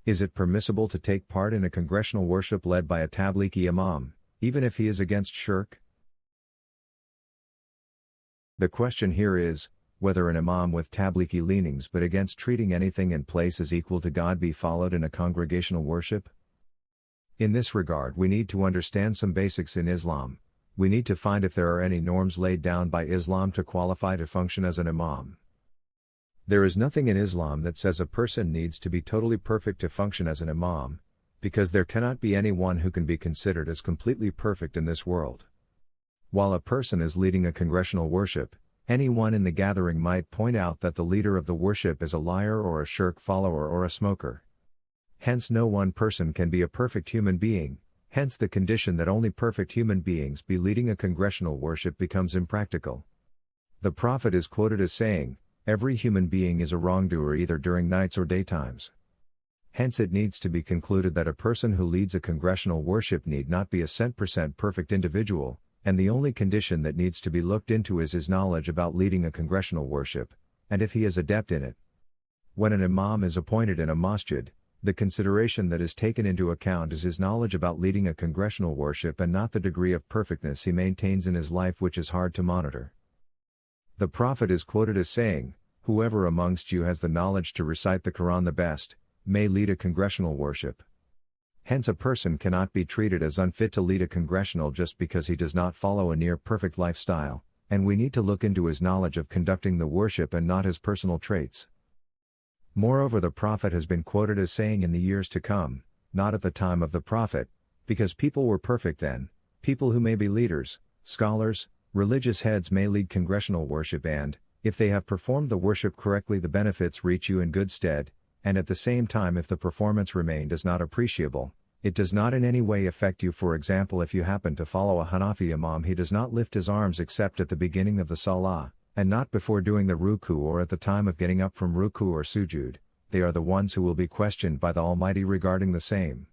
Is it permissible to take part in a congregational worship led by a Tablighi imam, even if he is against shirk? The question here is, whether an imam with Tablighi leanings but against treating anything in place as equal to God be followed in a congregational worship? In this regard we need to understand some basics in Islam. We need to find if there are any norms laid down by Islam to qualify to function as an imam. There is nothing in Islam that says a person needs to be totally perfect to function as an imam, because there cannot be anyone who can be considered as completely perfect in this world. While a person is leading a congregational worship, anyone in the gathering might point out that the leader of the worship is a liar or a shirk follower or a smoker. Hence no one person can be a perfect human being, hence the condition that only perfect human beings be leading a congregational worship becomes impractical. The Prophet is quoted as saying, "Every human being is a wrongdoer either during nights or daytimes." Hence it needs to be concluded that a person who leads a congregational worship need not be a 100% perfect individual, and the only condition that needs to be looked into is his knowledge about leading a congregational worship, and if he is adept in it. When an imam is appointed in a masjid, the consideration that is taken into account is his knowledge about leading a congregational worship and not the degree of perfectness he maintains in his life, which is hard to monitor. The Prophet is quoted as saying, "Whoever amongst you has the knowledge to recite the Quran the best, may lead a congregational worship." Hence a person cannot be treated as unfit to lead a congregational just because he does not follow a near-perfect lifestyle, and we need to look into his knowledge of conducting the worship and not his personal traits. Moreover, the Prophet has been quoted as saying, "In the years to come, not at the time of the Prophet, because people were perfect then, people who may be leaders, scholars, religious heads may lead congregational worship and, if they have performed the worship correctly, the benefits reach you in good stead, and at the same time if the performance remained as not appreciable, it does not in any way affect you. For example, if you happen to follow a Hanafi imam, he does not lift his arms except at the beginning of the salah, and not before doing the ruku or at the time of getting up from ruku or sujud, they are the ones who will be questioned by the Almighty regarding the same."